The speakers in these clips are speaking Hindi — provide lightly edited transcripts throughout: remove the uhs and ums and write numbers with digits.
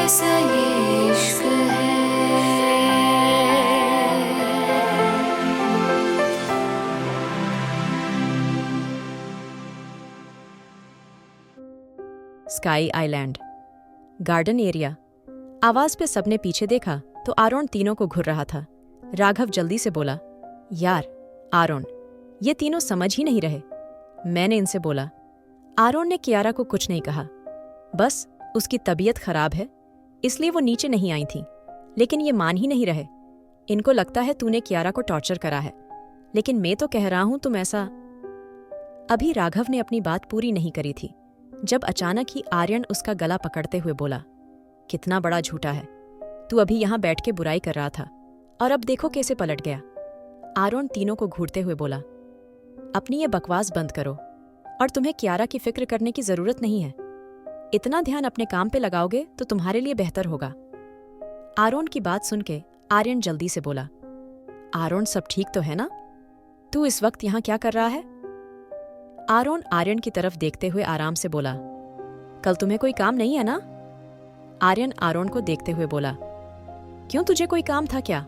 कैसा ये इश्क है। Sky island, garden area. आवाज पे सबने पीछे देखा तो आरोन तीनों को घूर रहा था। राघव जल्दी से बोला, यार आरोन, ये तीनों समझ ही नहीं रहे। मैंने इनसे बोला। आरोन ने कियारा को कुछ नहीं कहा, बस उसकी तबीयत खराब है इसलिए वो नीचे नहीं आई थी। लेकिन ये मान ही नहीं रहे। इनको लगता है तूने कियारा को टॉर्चर करा है, लेकिन मैं तो कह रहा हूं तुम ऐसा। अभी राघव ने अपनी बात पूरी नहीं करी थी जब अचानक ही आर्यन उसका गला पकड़ते हुए बोला, कितना बड़ा झूठा है तू। अभी यहां बैठ के बुराई कर रहा था और अब देखो कैसे पलट गया। आरोन तीनों को घूरते हुए बोला, अपनी ये बकवास बंद करो और तुम्हें कियारा की फिक्र करने की जरूरत नहीं है। इतना ध्यान अपने काम पे लगाओगे तो तुम्हारे लिए बेहतर होगा। आरोन की बात सुन के आर्यन जल्दी से बोला, आरोन सब ठीक तो है ना? तू इस वक्त यहां क्या कर रहा है? आरोन आर्यन की तरफ देखते हुए आराम से बोला, कल तुम्हें कोई काम नहीं है ना? आर्यन आरोन को देखते हुए बोला, क्यों तुझे कोई काम था क्या?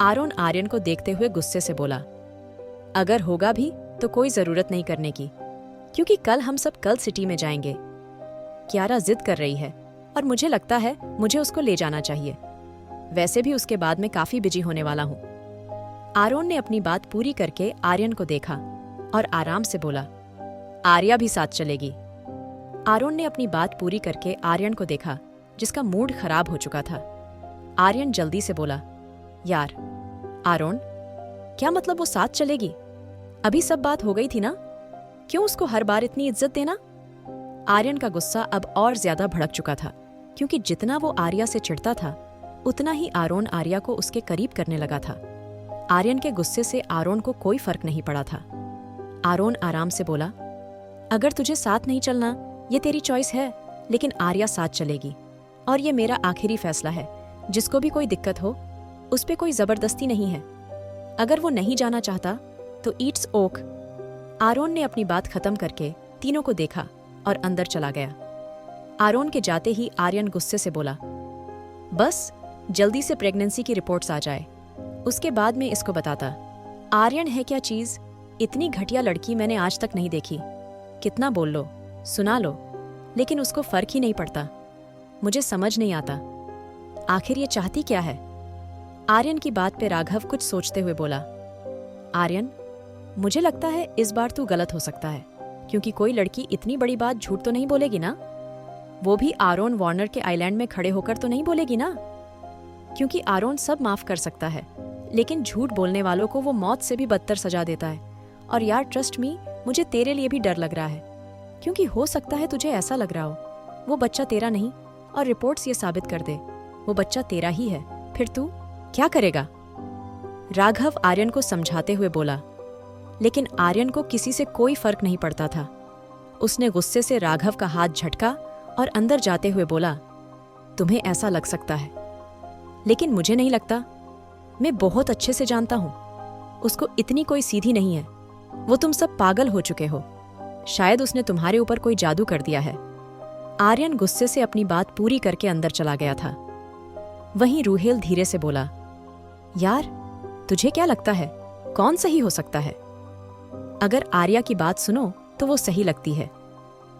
आरोन आर्यन को देखते हुए गुस्से से बोला, अगर होगा भी तो कोई जरूरत नहीं करने की, क्योंकि कल हम सब कल सिटी में जाएंगे। कियारा जिद कर रही है और मुझे लगता है मुझे उसको ले जाना चाहिए। वैसे भी उसके बाद मैं काफी बिजी होने वाला हूं। आरोन ने अपनी बात पूरी करके आर्यन को देखा और आराम से बोला, आर्या भी साथ चलेगी। आरोन ने अपनी बात पूरी करके आर्यन को देखा जिसका मूड खराब हो चुका था। आर्यन जल्दी से बोला, यार आरोन, क्या मतलब वो साथ चलेगी? अभी सब बात हो गई थी ना, क्यों उसको हर बार इतनी इज्जत देना? आर्यन का गुस्सा अब और ज्यादा भड़क चुका था, क्योंकि जितना वो आर्या से चिढ़ता था उतना ही आरोन आर्या को उसके करीब करने लगा था। आर्यन के गुस्से से आरोन को कोई फर्क नहीं पड़ा था। आरोन आराम से बोला, अगर तुझे साथ नहीं चलना ये तेरी चॉइस है, लेकिन आर्या साथ चलेगी और ये मेरा आखिरी फैसला है। जिसको भी कोई दिक्कत हो उस पे कोई जबरदस्ती नहीं है। अगर वो नहीं जाना चाहता तो ईट्स ओक। आरोन ने अपनी बात खत्म करके तीनों को देखा और अंदर चला गया। आरोन के जाते ही आर्यन गुस्से से बोला, बस जल्दी से प्रेगनेंसी की रिपोर्ट्स आ जाए, उसके बाद में इसको बताता। आर्यन है क्या चीज, इतनी घटिया लड़की मैंने आज तक नहीं देखी। कितना बोल लो, सुना लो, लेकिन उसको फर्क ही नहीं पड़ता। मुझे समझ नहीं आता आखिर ये चाहती क्या है। आर्यन की बात पे राघव कुछ सोचते हुए बोला, आर्यन, मुझे लगता है इस बार तू गलत हो सकता है, क्योंकि कोई लड़की इतनी बड़ी बात झूठ तो नहीं बोलेगी ना? वो भी आरोन वार्नर के आइलैंड में खड़े होकर तो नहीं बोलेगी ना? क्योंकि आरोन सब माफ कर सकता है, लेकिन झूठ बोलने वालों को वो मौत से भी बदतर सजा देता है। और यार ट्रस्ट मी, मुझे तेरे लिए भी डर लग रहा है, क्योंकि हो सकता है तुझे ऐसा लग रहा हो वो बच्चा तेरा नहीं और रिपोर्ट्स ये साबित कर दे वो बच्चा तेरा ही है। फिर तू क्या करेगा? राघव आर्यन को समझाते हुए बोला, लेकिन आर्यन को किसी से कोई फर्क नहीं पड़ता था। उसने गुस्से से राघव का हाथ झटका और अंदर जाते हुए बोला, तुम्हें ऐसा लग सकता है, लेकिन मुझे नहीं लगता। मैं बहुत अच्छे से जानता हूं उसको इतनी कोई सीधी नहीं है। वो तुम सब पागल हो चुके हो। शायद उसने तुम्हारे ऊपर कोई जादू कर दिया है। आर्यन गुस्से से अपनी बात पूरी करके अंदर चला गया था। वहीं रूहेल धीरे से बोला, यार तुझे क्या लगता है कौन सही हो सकता है? अगर आर्या की बात सुनो तो वो सही लगती है,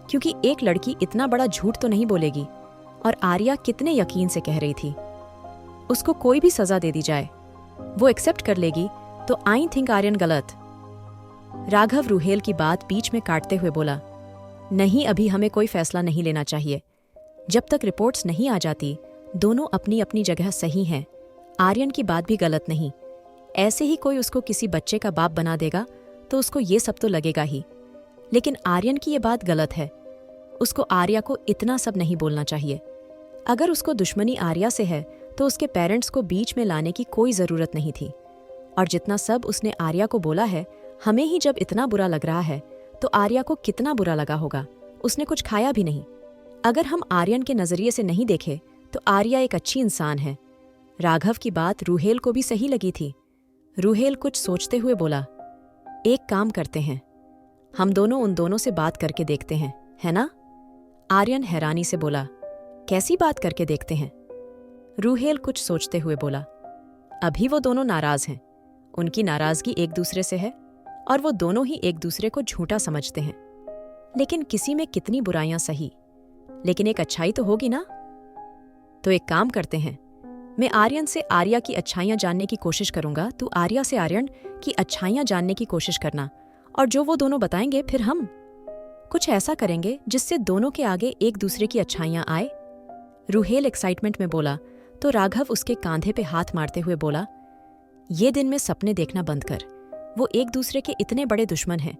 क्योंकि एक लड़की इतना बड़ा झूठ तो नहीं बोलेगी। और आर्या कितने यकीन से कह रही थी। उसको कोई भी सजा दे दी जाए वो एक्सेप्ट कर लेगी, तो आई थिंक आर्यन गलत। राघव रूहेल की बात बीच में काटते हुए बोला, नहीं, अभी हमें कोई फैसला नहीं लेना चाहिए। जब तक रिपोर्ट्स नहीं आ जाती दोनों अपनी अपनी जगह सही हैं। आर्यन की बात भी गलत नहीं। ऐसे ही कोई उसको किसी बच्चे का बाप बना देगा तो उसको ये सब तो लगेगा ही, लेकिन आर्यन की ये बात गलत है। उसको आर्या को इतना सब नहीं बोलना चाहिए। अगर उसको दुश्मनी आर्या से है तो उसके पेरेंट्स को बीच में लाने की कोई जरूरत नहीं थी। और जितना सब उसने आर्या को बोला है, हमें ही जब इतना बुरा लग रहा है तो आर्या को कितना बुरा लगा होगा। उसने कुछ खाया भी नहीं। अगर हम आर्यन के नजरिए से नहीं देखे तो आर्या एक अच्छी इंसान है। राघव की बात रूहेल को भी सही लगी थी। रूहेल कुछ सोचते हुए बोला, एक काम करते हैं, हम दोनों उन दोनों से बात करके देखते हैं, है ना? आर्यन हैरानी से बोला, कैसी बात करके देखते हैं? रूहेल कुछ सोचते हुए बोला। अभी वो दोनों नाराज हैं। उनकी नाराजगी एक दूसरे से है और वो दोनों ही एक दूसरे को झूठा समझते हैं। लेकिन किसी में कितनी बुराइयां सही, लेकिन एक अच्छाई तो होगी ना। तो एक काम करते हैं, मैं आर्यन से आर्या की अच्छाइयां जानने की कोशिश करूंगा, तू आर्या से आर्यन की अच्छाइयां जानने की कोशिश करना, और जो वो दोनों बताएंगे फिर हम कुछ ऐसा करेंगे जिससे दोनों के आगे एक दूसरे की अच्छाइयां आए। रूहेल एक्साइटमेंट में बोला तो राघव उसके कांधे पे हाथ मारते हुए बोला, ये दिन में सपने देखना बंद कर। वो एक दूसरे के इतने बड़े दुश्मन हैं,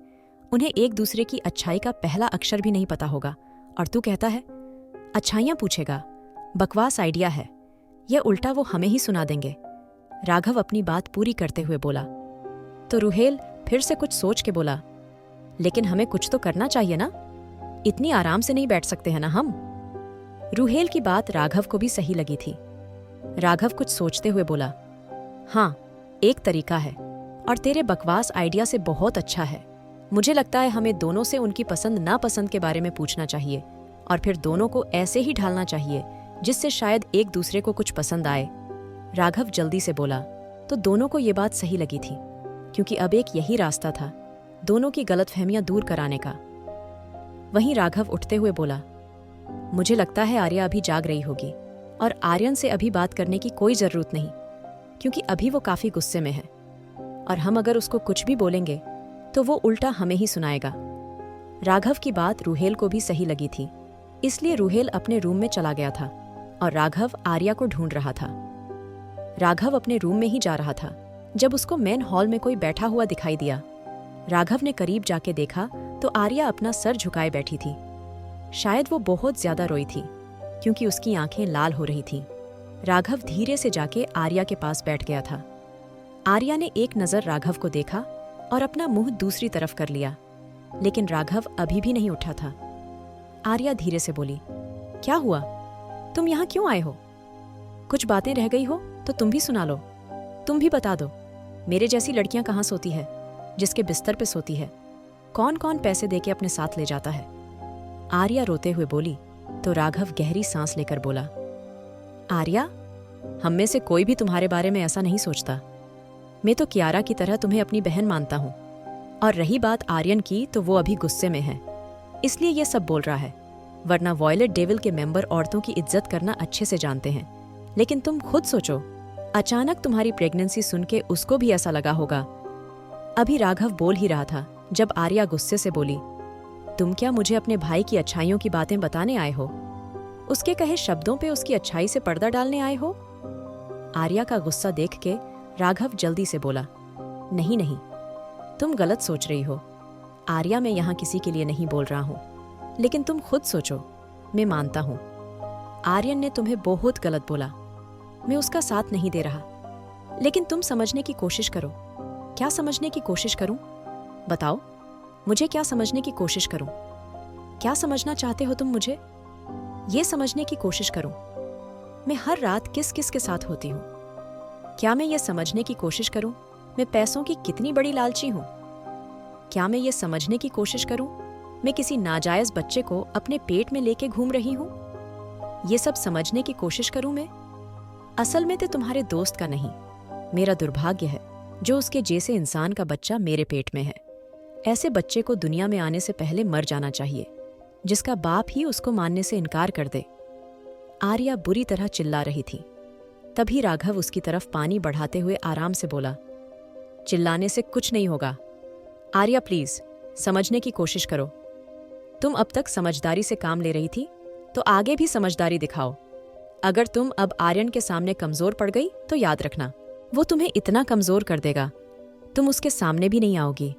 उन्हें एक दूसरे की अच्छाई का पहला अक्षर भी नहीं पता होगा, और तू कहता है अच्छाइयां पूछेगा। बकवास आइडिया है, यह उल्टा वो हमें ही सुना देंगे। राघव अपनी बात पूरी करते हुए बोला। तो रूहेल फिर से कुछ सोच के बोला, लेकिन हमें कुछ तो करना चाहिए ना, इतनी आराम से नहीं बैठ सकते हैं ना हम। रूहेल की बात राघव को भी सही लगी थी। राघव कुछ सोचते हुए बोला, हाँ एक तरीका है, और तेरे बकवास आइडिया से बहुत अच्छा है। मुझे लगता है हमें दोनों से उनकी पसंद नापसंद के बारे में पूछना चाहिए, और फिर दोनों को ऐसे ही ढालना चाहिए जिससे शायद एक दूसरे को कुछ पसंद आए। राघव जल्दी से बोला। तो दोनों को ये बात सही लगी थी, क्योंकि अब एक यही रास्ता था दोनों की गलतफहमियां दूर कराने का। वहीं राघव उठते हुए बोला, मुझे लगता है आर्या अभी जाग रही होगी, और आर्यन से अभी बात करने की कोई जरूरत नहीं, क्योंकि अभी वो काफी गुस्से में है, और हम अगर उसको कुछ भी बोलेंगे तो वो उल्टा हमें ही सुनाएगा। राघव की बात रूहेल को भी सही लगी थी, इसलिए रूहेल अपने रूम में चला गया था और राघव आर्या को ढूंढ रहा था। राघव अपने रूम में ही जा रहा था जब उसको मेन हॉल में कोई बैठा हुआ दिखाई दिया। राघव ने करीब जाके देखा तो आर्या अपना सर झुकाए बैठी थी। शायद वो बहुत ज्यादा रोई थी, क्योंकि उसकी आंखें लाल हो रही थीं। राघव धीरे से जाके आर्या के पास बैठ गया था। आर्या ने एक नजर राघव को देखा और अपना मुंह दूसरी तरफ कर लिया, लेकिन राघव अभी भी नहीं उठा था। आर्या धीरे से बोली, क्या हुआ? तुम यहाँ क्यों आए हो? कुछ बातें रह गई हो तो तुम भी सुना लो। तुम भी बता दो, मेरे जैसी लड़कियां कहाँ सोती है, जिसके बिस्तर पे सोती है? कौन कौन पैसे देके अपने साथ ले जाता है? आर्या रोते हुए बोली तो राघव गहरी सांस लेकर बोला, आर्या, हम में से कोई भी तुम्हारे बारे में ऐसा नहीं सोचता। मैं तो कियारा की तरह तुम्हें अपनी बहन मानता हूँ, और रही बात आर्यन की तो वो अभी गुस्से में है, इसलिए ये सब बोल रहा है, वरना वॉयलेट डेविल के मेंबर औरतों की इज्जत करना अच्छे से जानते हैं। लेकिन तुम खुद सोचो, अचानक तुम्हारी प्रेगनेंसी सुन के उसको भी ऐसा लगा होगा। अभी राघव बोल ही रहा था जब आर्या गुस्से से बोली, तुम क्या मुझे अपने भाई की अच्छाइयों की बातें बताने आए हो? उसके कहे शब्दों पे उसकी अच्छाई से पर्दा डालने आए हो? आर्या का गुस्सा देख के राघव जल्दी से बोला, नहीं नहीं, तुम गलत सोच रही हो। आर्या, मैं यहाँ किसी के लिए नहीं बोल रहा हूँ, लेकिन तुम खुद सोचो, मैं मानता हूँ आर्यन ने तुम्हें बहुत गलत बोला, मैं उसका साथ नहीं दे रहा, लेकिन तुम समझने की कोशिश करो। क्या समझने की कोशिश करूं? बताओ मुझे, क्या समझने की कोशिश करूं? क्या समझना चाहते हो तुम मुझे? ये समझने की कोशिश करूं मैं हर रात किस किस के साथ होती हूँ। क्या मैं ये समझने की कोशिश करूं मैं पैसों की कितनी बड़ी लालची हूँ? क्या मैं ये समझने की कोशिश करूं मैं किसी नाजायज बच्चे को अपने पेट में लेके घूम रही हूँ? ये सब समझने की कोशिश करूं मैं? असल में तो तुम्हारे दोस्त का नहीं, मेरा दुर्भाग्य है जो उसके जैसे इंसान का बच्चा मेरे पेट में है। ऐसे बच्चे को दुनिया में आने से पहले मर जाना चाहिए, जिसका बाप ही उसको मानने से इनकार कर दे। आर्या बुरी तरह चिल्ला रही थी। तभी राघव उसकी तरफ पानी बढ़ाते हुए आराम से बोला, चिल्लाने से कुछ नहीं होगा। आर्या प्लीज समझने की कोशिश करो। तुम अब तक समझदारी से काम ले रही थी, तो आगे भी समझदारी दिखाओ। अगर तुम अब आर्यन के सामने कमजोर पड़ गई तो याद रखना, वो तुम्हें इतना कमजोर कर देगा तुम उसके सामने भी नहीं आओगी।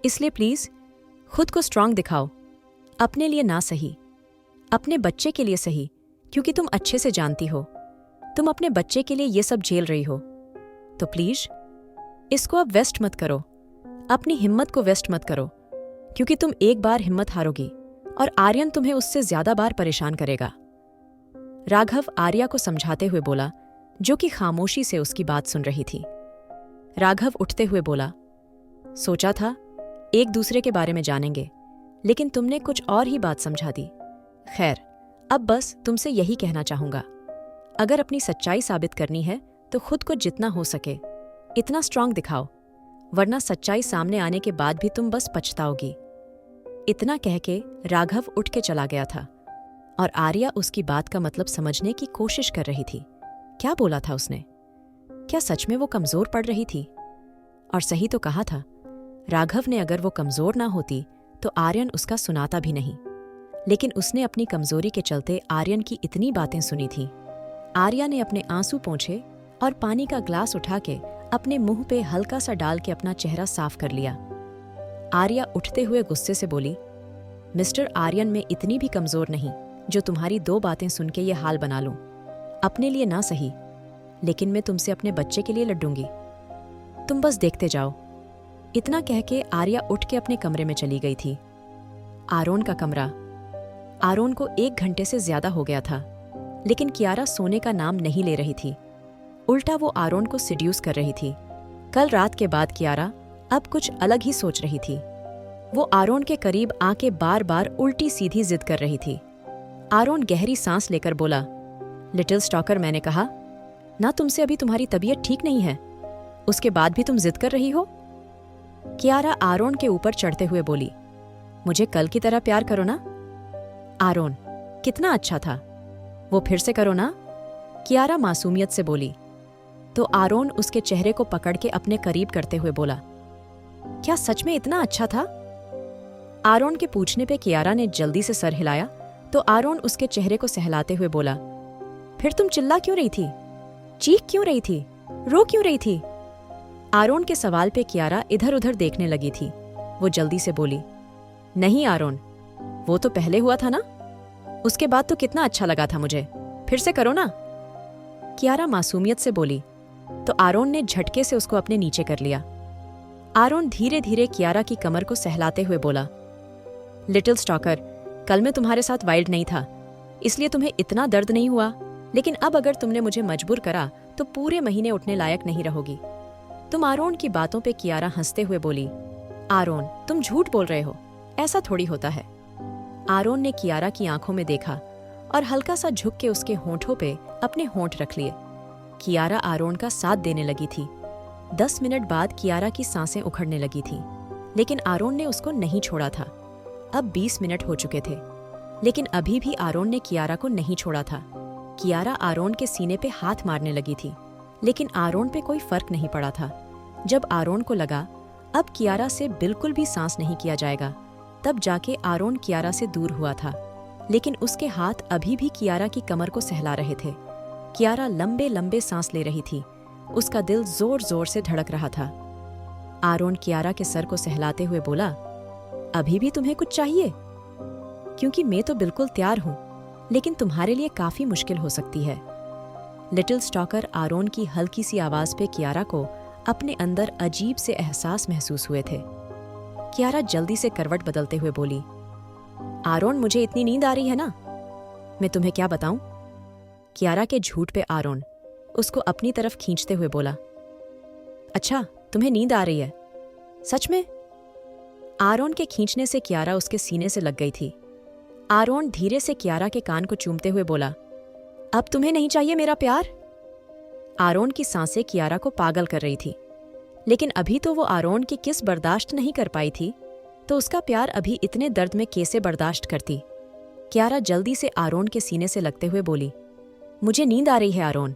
इसलिए प्लीज खुद को स्ट्रांग दिखाओ, अपने लिए ना सही, अपने बच्चे के लिए सही, क्योंकि तुम अच्छे से जानती हो तुम अपने बच्चे के लिए ये सब झेल रही हो। तो प्लीज इसको अब वेस्ट मत करो, अपनी हिम्मत को वेस्ट मत करो, क्योंकि तुम एक बार हिम्मत हारोगी और आर्यन तुम्हें उससे ज्यादा बार परेशान करेगा। राघव आर्या को समझाते हुए बोला, जो कि खामोशी से उसकी बात सुन रही थी। राघव उठते हुए बोला, सोचा था एक दूसरे के बारे में जानेंगे, लेकिन तुमने कुछ और ही बात समझा दी। खैर, अब बस तुमसे यही कहना चाहूंगा, अगर अपनी सच्चाई साबित करनी है तो खुद को जितना हो सके इतना स्ट्रांग दिखाओ, वरना सच्चाई सामने आने के बाद भी तुम बस पछताओगी। इतना कह के राघव उठ के चला गया था और आर्या उसकी बात का मतलब समझने की कोशिश कर रही थी। क्या बोला था उसने? क्या सच में वो कमजोर पड़ रही थी? और सही तो कहा था, राघव ने अगर वो कमजोर ना होती तो आर्यन उसका सुनाता भी नहीं, लेकिन उसने अपनी कमजोरी के चलते आर्यन की इतनी बातें सुनी थी। आर्या ने अपने आंसू पोंछे और पानी का ग्लास उठा के अपने मुंह पे हल्का सा डाल के अपना चेहरा साफ कर लिया। आर्या उठते हुए गुस्से से बोली, मिस्टर आर्यन, मैं इतनी भी कमजोर नहीं जो तुम्हारी 2 बातें सुन के ये हाल बना लूं। अपने लिए ना सही, लेकिन मैं तुमसे अपने बच्चे के लिए लड़ूंगी। तुम बस देखते जाओ। इतना कह के आर्या उठ के अपने कमरे में चली गई थी। आरोन का कमरा। आरोन को 1 घंटे से ज्यादा हो गया था, लेकिन कियारा सोने का नाम नहीं ले रही थी। उल्टा वो आरोन को सिड्यूस कर रही थी। कल रात के बाद कियारा अब कुछ अलग ही सोच रही थी। वो आरोन के करीब आके बार बार उल्टी सीधी जिद कर रही थी। आरोन गहरी सांस लेकर बोला, लिटिल स्टॉकर, मैंने कहा ना तुमसे अभी तुम्हारी तबीयत ठीक नहीं है, उसके बाद भी तुम जिद कर रही हो। कियारा आरोन के ऊपर चढ़ते हुए बोली, मुझे कल की तरह प्यार करो ना। आरोन, कितना अच्छा था, वो फिर से करो ना। कियारा मासूमियत से बोली। तो आरोन उसके चेहरे को पकड़ के अपने करीब करते हुए बोला, क्या सच में इतना अच्छा था? आरोन के पूछने पे कियारा ने जल्दी से सर हिलाया तो आरोन उसके चेहरे को सहलाते हुए बोला, फिर तुम चिल्ला क्यों रही थी? चीख क्यों रही थी? रो क्यों रही थी? आरोन के सवाल पे कियारा इधर उधर देखने लगी थी। वो जल्दी से बोली, नहीं आरोन, वो तो पहले हुआ था ना, उसके बाद तो कितना अच्छा लगा था मुझे, फिर से करो ना। कियारा मासूमियत से बोली तो आरोन ने झटके से उसको अपने नीचे कर लिया। आरोन धीरे धीरे कियारा की कमर को सहलाते हुए बोला, लिटिल स्टॉकर, कल मैं तुम्हारे साथ वाइल्ड नहीं था, इसलिए तुम्हें इतना दर्द नहीं हुआ, लेकिन अब अगर तुमने मुझे मजबूर करा तो पूरे महीने उठने लायक नहीं रहोगी। तुम आरोन की बातों पे कियारा हंसते हुए बोली, आरोन, तुम झूठ बोल रहे हो, ऐसा थोड़ी होता है। आरोन ने कियारा की आंखों में देखा और हल्का सा झुक के उसके होंठों पे अपने होंठ रख लिए। कियारा आरोन का साथ देने लगी थी। 10 मिनट बाद कियारा की सांसें उखड़ने लगी थी, लेकिन आरोन ने उसको नहीं छोड़ा था। अब 20 मिनट हो चुके थे, लेकिन अभी भी आरोन ने कियारा को नहीं छोड़ा था। कियारा आरोन के सीने पे हाथ मारने लगी थी, लेकिन आरोन पे कोई फर्क नहीं पड़ा था। जब आरोन को लगा अब कियारा से बिल्कुल भी सांस नहीं किया जाएगा, तब जाके आरोन कियारा से दूर हुआ था, लेकिन उसके हाथ अभी भी कियारा की कमर को सहला रहे थे। कियारा लंबे लंबे सांस ले रही थी, उसका दिल जोर जोर से धड़क रहा था। आरोन कियारा के सर को सहलाते हुए बोला, अभी भी तुम्हें कुछ चाहिए? क्योंकि मैं तो बिल्कुल तैयार हूं, लेकिन तुम्हारे लिए काफी मुश्किल हो सकती है। लिटिल स्टॉकर आरोन की हल्की सी आवाज पे कियारा को अपने अंदर अजीब से एहसास महसूस हुए थे। कियारा जल्दी से करवट बदलते हुए बोली, आरोन, मुझे इतनी नींद आ रही है ना, मैं तुम्हें क्या बताऊं? कियारा के झूठ पे आरोन उसको अपनी तरफ खींचते हुए बोला, अच्छा, तुम्हें नींद आ रही है? सच में? आरोन के खींचने से कियारा उसके सीने से लग गई थी। आरोन धीरे से कियारा के कान को चूमते हुए बोला, अब तुम्हें नहीं चाहिए मेरा प्यार? आरोन की सांसें कियारा को पागल कर रही थी, लेकिन अभी तो वो आरोन की किस बर्दाश्त नहीं कर पाई थी, तो उसका प्यार अभी इतने दर्द में कैसे बर्दाश्त करती। कियारा जल्दी से आरोन के सीने से लगते हुए बोली, मुझे नींद आ रही है आरोन।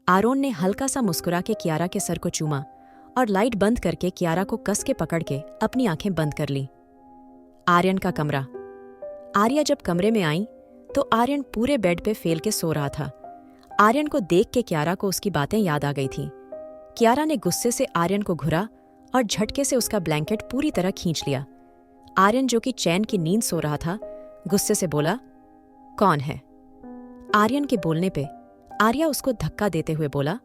आरोन ने हल्का सा मुस्कुरा के कियारा के सर को चूमा और लाइट बंद करके कियारा को कस के पकड़ के अपनी आंखें बंद कर ली। आर्यन का कमरा। आर्या जब कमरे में आई तो आर्यन पूरे बेड पे फेल के सो रहा था। आर्यन को देख के कियारा को उसकी बातें याद आ गई थी। कियारा ने गुस्से से आर्यन को घुरा और झटके से उसका ब्लैंकेट पूरी तरह खींच लिया। आर्यन, जो कि चैन की नींद सो रहा था, गुस्से से बोला, कौन है? आर्यन के बोलने पे आर्या उसको धक्का देते हुए बोला,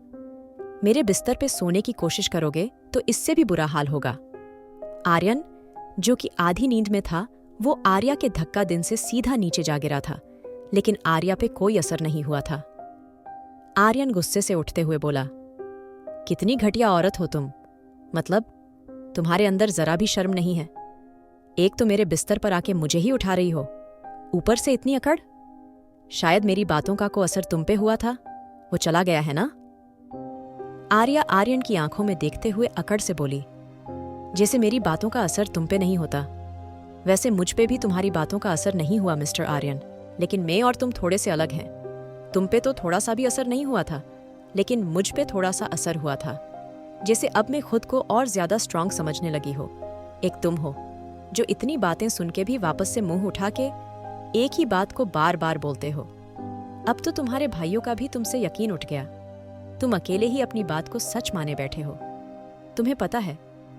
मेरे बिस्तर पे सोने की कोशिश करोगे तो इससे भी बुरा हाल होगा। आर्यन, जो कि आधी नींद में था, वो आर्या के धक्का देने से सीधा नीचे जा गिरा था, लेकिन आर्या पे कोई असर नहीं हुआ था। आर्यन गुस्से से उठते हुए बोला, कितनी घटिया औरत हो तुम, मतलब तुम्हारे अंदर जरा भी शर्म नहीं है। एक तो मेरे बिस्तर पर आके मुझे ही उठा रही हो, ऊपर से इतनी अकड़। शायद मेरी बातों का को असर तुम पे हुआ था। वो चला गया है ना? आर्या आर्यन की आंखों में देखते हुए अकड़ से बोली, जैसे मेरी बातों का असर तुम पे नहीं होता। वैसे मुझ पे भी तुम्हारी बातों का असर नहीं हुआ मिस्टर आर्यन, लेकिन मैं और तुम थोड़े से अलग हैं। तुम पे तो थोड़ा सा भी असर नहीं हुआ था, लेकिन मुझ पे थोड़ा सा असर हुआ था। जैसे अब मैं खुद को और ज्यादा स्ट्रांग समझने लगी हो। एक तुम हो जो इतनी बातें सुन के भी वापस से मुंह उठा के एक ही बात को बार बार बोलते हो। अब तो तुम्हारे भाइयों का भी तुमसे यकीन उठ गया। तुम अकेले ही अपनी बात को सच माने बैठे हो। तुम्हें पता है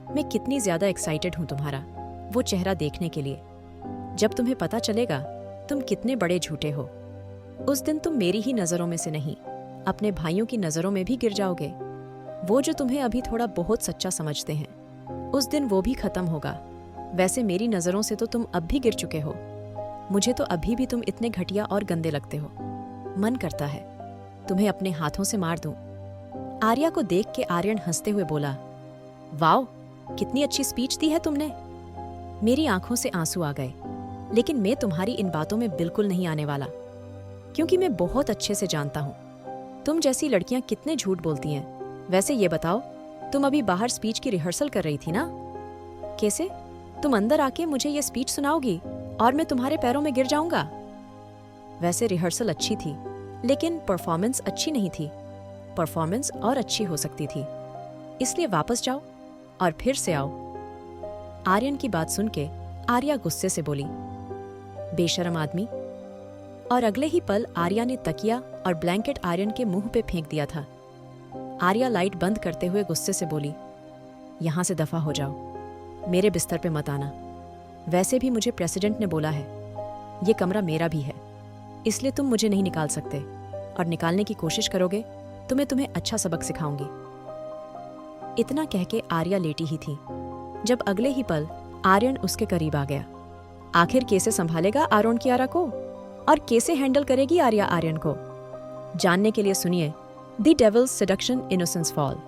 मैं कितनी ज्यादा एक्साइटेड हूं तुम्हारा वो चेहरा देखने के लिए। जब तुम्हें पता चलेगा तुम कितने बड़े झूठे हो, उस दिन तुम मेरी ही नजरों में से नहीं अपने भाइयों की नजरों में भी गिर जाओगे। वो जो तुम्हें अभी थोड़ा बहुत सच्चा समझते हैं, उस दिन वो भी खत्म होगा। वैसे मेरी नजरों से तो तुम अब भी गिर चुके हो। मुझे तो अभी भी तुम इतने घटिया और गंदे लगते हो। मन करता है तुम्हें अपने हाथों से मार दूं। आर्या को देख के आर्यन हंसते हुए बोला, वाओ, कितनी अच्छी स्पीच दी है तुमने। मेरी आंखों से आंसू आ गए, लेकिन मैं तुम्हारी इन बातों में बिल्कुल नहीं आने वाला, क्योंकि मैं बहुत अच्छे से जानता हूं तुम जैसी लड़कियां कितने झूठ बोलती हैं। वैसे ये बताओ, तुम अभी बाहर स्पीच की रिहर्सल कर रही थी ना? कैसे तुम अंदर आके मुझे ये स्पीच सुनाओगी और मैं तुम्हारे पैरों में गिर जाऊंगा? वैसे रिहर्सल अच्छी थी, लेकिन परफॉर्मेंस अच्छी नहीं थी। परफॉर्मेंस और अच्छी हो सकती थी, इसलिए वापस जाओ और फिर से आओ। आर्यन की बात सुन के आर्या गुस्से से बोली, बेशरम आदमी। और अगले ही पल आर्या ने तकिया और ब्लैंकेट आर्यन के मुंह पे फेंक दिया था। आर्या लाइट बंद करते हुए गुस्से से बोली, यहां से दफा हो जाओ, मेरे बिस्तर पे मत आना। वैसे भी मुझे प्रेसिडेंट ने बोला है, ये कमरा मेरा भी है, इसलिए तुम मुझे नहीं निकाल सकते, और निकालने की कोशिश करोगे तो मैं तुम्हें अच्छा सबक सिखाऊंगी। इतना कह के आर्या लेटी ही थी जब अगले ही पल आर्यन उसके करीब आ गया। आखिर कैसे संभालेगा आरोन कियारा को, और कैसे हैंडल करेगी आर्या आर्यन को? जानने के लिए सुनिए the devil's seduction innocence fall.